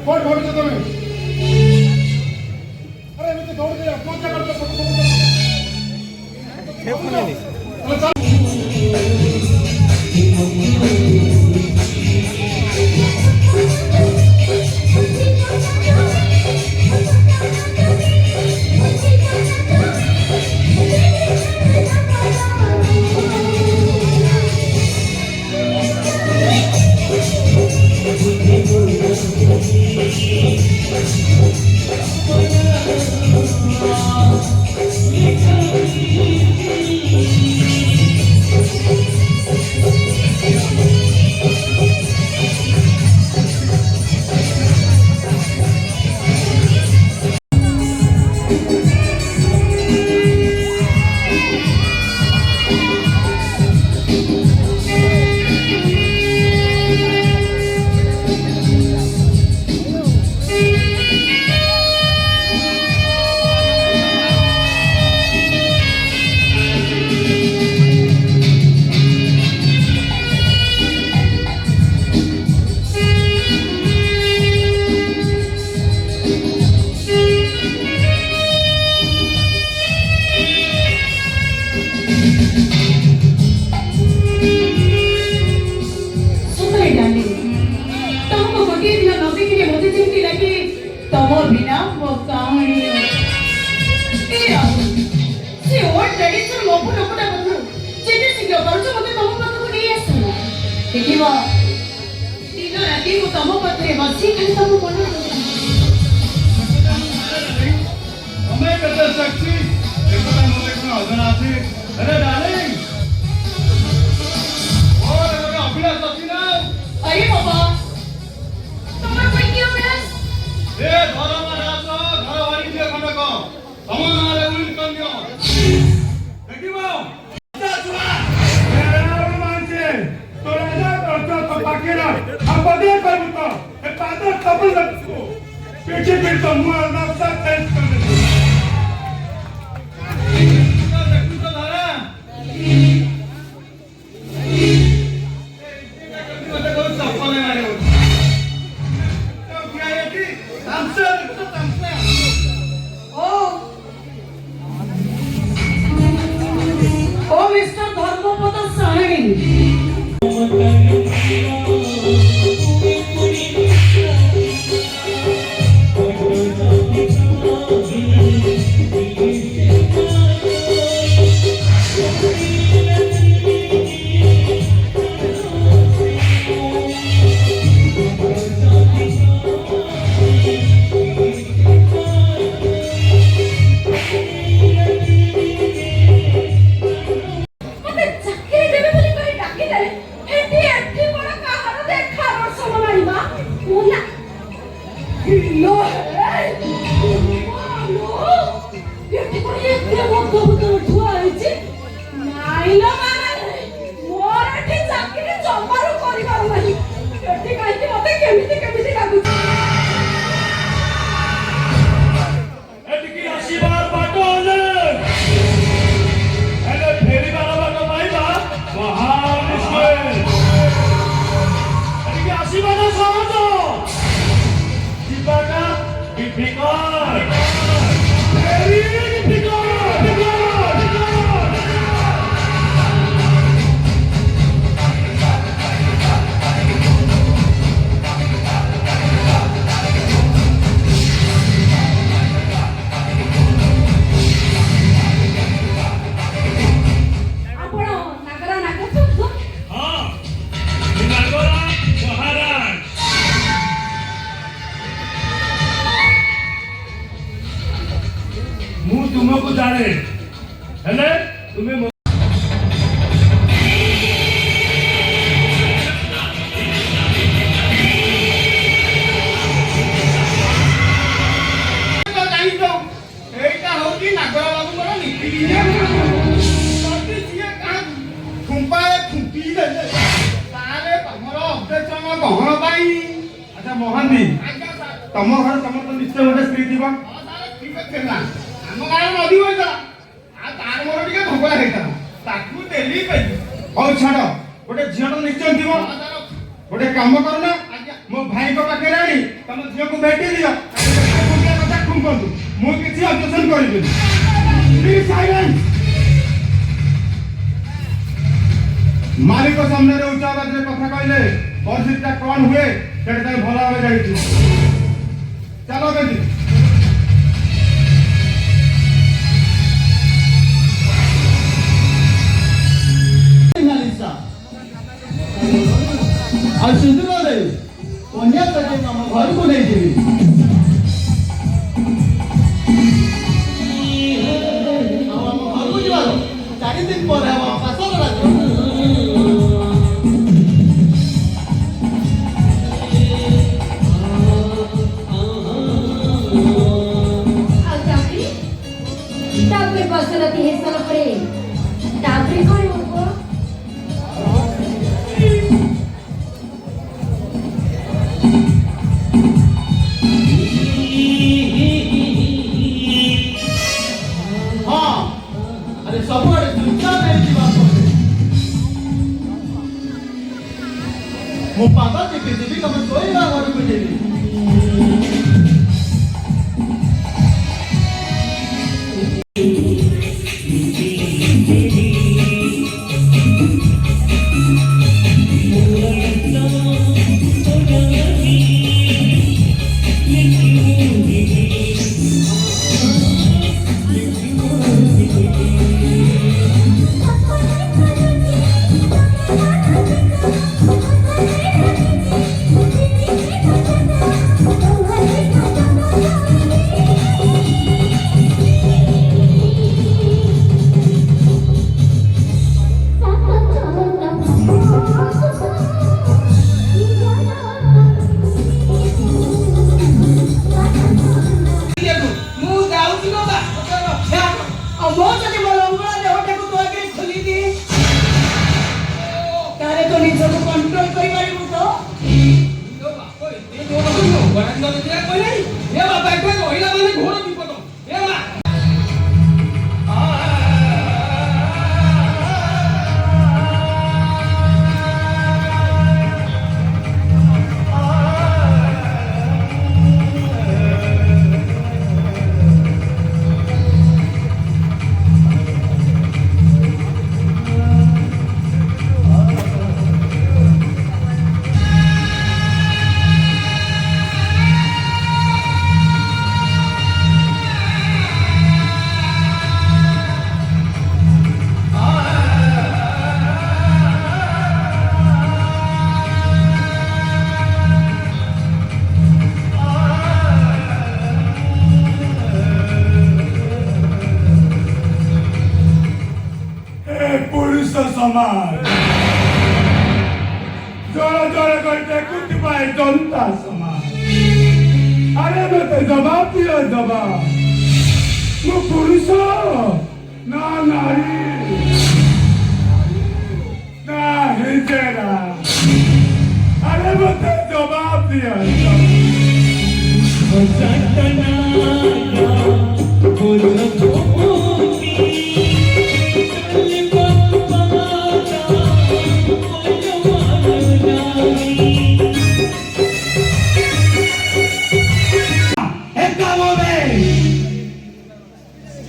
कौन भाभी तुम्हें अरे मैं तो दौड़ गया कौन क्या करता मोहन तुम घर तुम तो निश्चय गोटे स्त्री थी ठीक अच्छे ना आम गाँव नदी होता तार मोर टे झगड़ा होता डेली हौ छाड़ गोटे झील तो निश्चय थी गोटे कम करना ମୋ ଭାଇଙ୍କ ପାଖରେ ଆଣି ତମ ଝିଅକୁ ଭେଟି ଦିଅ ଗୋଟିଏ କଥା ଖୁମ୍ପନ୍ତୁ ମୁଁ କିଛି ଅବଜେକ୍ସନ କରିବିନି। Please silence. ମାଲିକ ସାମ୍ନାରେ ଉଚ୍ଚ ଆବାଜରେ କଥା କହିଲେ ପରିସ୍ଥିତିଟା କଣ ହୁଏ ସେଟା ତମେ ଭଲ ଭାବେ ଜାଣିଛୁ। ଚାଲ ବେଦି। ଆଉ ସୁନ୍ଦରରେ କନ୍ୟା ତତେ ଆମ ଘରକୁ ନେଇଯିବି। ଆଉ ଆମ ଘରକୁ ଯିବାର 4 ଦିନ ପରେ ଆମ ଶାସନ ରାଜ୍ୟ। ତାପରେ ବସରତି ହେଇସାରିଲା ପରେ ତାପରେ କଣ ହବ? ସବୁଆଡେ ଚୁପଚାପ ହେଇଯିବା ମୁଁ ପାଦ ଚିପି ଯିବି ତମେ ଶୋଇବା ଘରକୁ ଯିବି। समाज जोड़ा जोड़ा करते कुछ पाए जनता समाज। अरे मैं जवाब दिया जवाब मैं पुरुष ना नारी ना हिजरा। अरे मैं जवाब दिया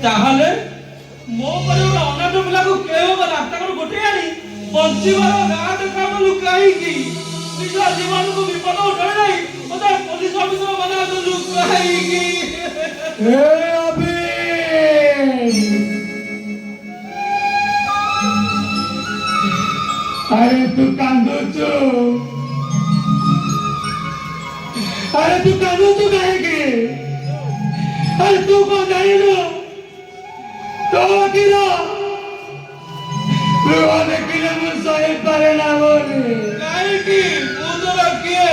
ତାହେଲେ ମୋ ପରେ ଗୋଟେ ଅନାଥ ପିଲାକୁ କେଉଁ ରାସ୍ତା କଣ ଗୋଟେଇ ଆଣି ବଞ୍ଚିବାର ଗାଁ ଦେଖାବ ଲୁକାଇକି ନିଜ ଜୀବନକୁ ବିପଦ ଉଠାଇ ନାହିଁ ମତେ ପୋଲିସ ଅଫିସର ବନାନ୍ତୁ ଲୁକାଇକି। अरे तू कांदूचू अरे तू कांदूचू कहेगी। अरे तू को नहीं लो तो किलो लोने किलो मुझसे परे ना बोले नहीं की उधर किए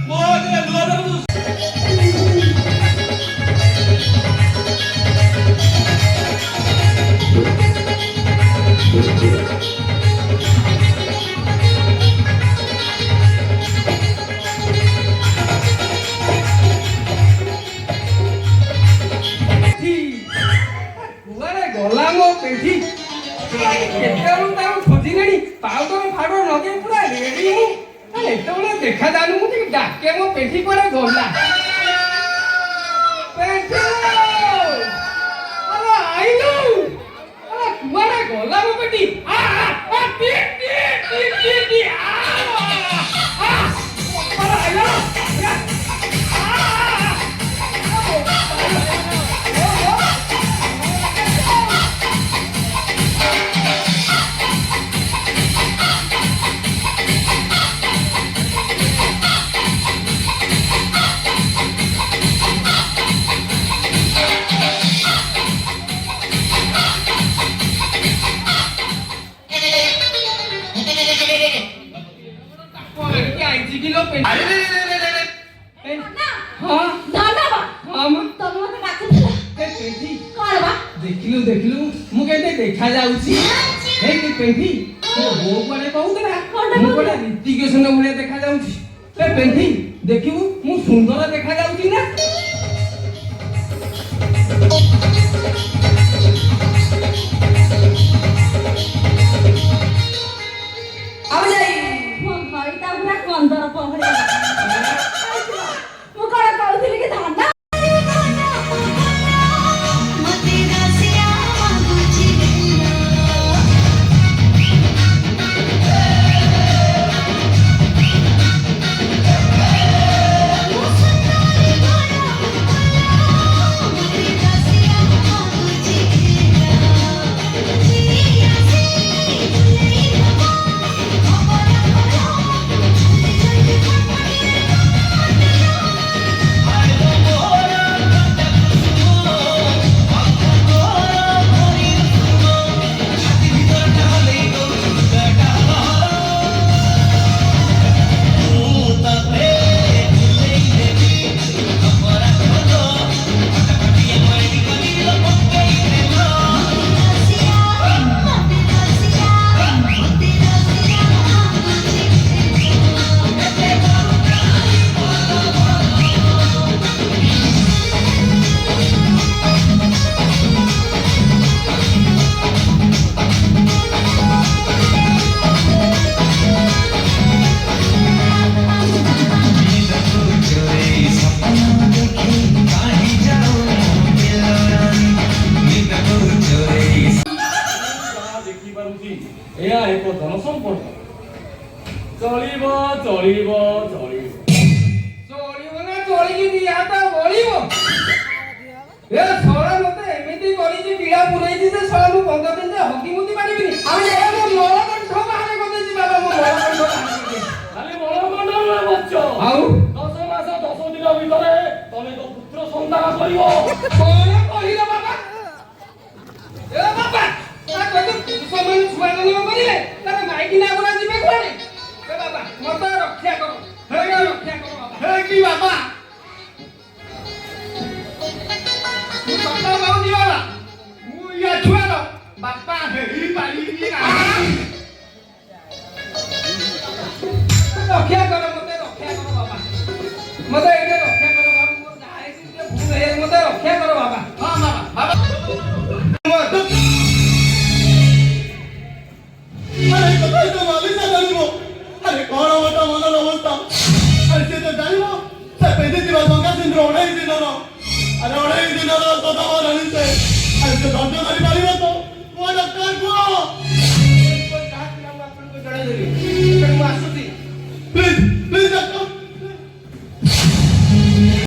बहुत ने लोने गलामो पेठी केते रु ताऊ खोजी नेडी पाउडर फाडर लगे पूरा रेडी ମୁଁ ଟିକେ ଡାକେ ମୋ ପେଣ୍ଠି କୁଆଡ଼େ ଗଲା ପେଣ୍ଠି ଆରେ ଆଇଲୁ ଆରେ କୁଆଡ଼େ ଗଲା ମୋ ପେଣ୍ଠି ଆ ଟି ଆରେ ଆଇଲା ଦେଖିଲୁ ଦେଖିଲୁ ମୁଁ କେତେ ଦେଖା ଯାଉଛି ଏଇ କି ପେଣ୍ଠି ମୋ ବୋଉ କୁଆଡ଼େ କହୁଥିଲା ମୁଁ କୁଆଡ଼େ ରୀତିକେଶନ ଭଳିଆ ଦେଖା ଯାଉଛି ଏ ପେଣ୍ଠି ଦେଖିବୁ ମୁଁ ସୁନ୍ଦର ଦେଖା ଯାଉଛି ନା ଆଉ ଯାଇ ମୋ ଘଇଟା ପୁରା କନ୍ଦର ପହରେ ମୁଁ କଣ କହୁଥିଲି କି ଧାନ ଏହା ଏକ ଧନ ସମ୍ପଦ ଚଳିବ ଚଳିବ ଚଳିବ ଚଳିବ ନା ଚଳିକି ଦି ହାତ ବଳିବ ଏ ଶଳା ମତେ ଏମିତି କରିଛି ପିଲା ପୁରେଇଛି ଯେ ଶଳା ମୁଁ 15 ଦିନରେ ହକି ମୁତି ପାରିବିନି ଆମେ ମୋ ମଳକଣ୍ଠ ବାହାରେ କରିଦେଇଛି ବାବା ମୋ ମଳକଣ୍ଠ ଖାଲି ମଳକଣ୍ଠ ବଚ ଆଉ 10 ମାସ 10 ଦିନ ଭିତରେ ତମେ ତ ପୁତ୍ର ସନ୍ତାନ କରିବ କଣ କହିଲ ବାବା ଏ ବାବା ସେମାନେ ଛୁଆ ଜନ୍ମ କରିବେ ତାର ମାଇକି ନା ଗୁରା ଯିବେ କୁଆଡେ ଏ ବାବା ମତେ ରକ୍ଷା କର ରକ୍ଷା କର ବାବା ହେ କି ବାବା ମୁଁ ସତ କହୁଛି ବାବା ମୁଁ ୟା ଛୁଆର ବାପା ହେଇ ପାରିବି ନା ରକ୍ଷା କର ମତେ ରକ୍ଷା କର ବାବା ମତେ ଏଇଟା ରକ୍ଷା କର ବାବା ମୋର ଯାହା ହେଇଛି ଭୁଲ ହେଇ ମତେ ରକ୍ଷା କର ବାବା ହଁ ବାବା ବାବା अरे कतई तो मालिक ना जानिबो अरे कोन होता मनर अवस्था अरे से तो जानिबो से पेदे दिवा गंगा सिंह ओढाई दिनर अरे ओढाई दिनर तो तो रानी से अरे से धंधो करि पारिबो तो वो डॉक्टर को कोई काहा पिला आपन को जणै देली मैं आसुती प्लीज प्लीज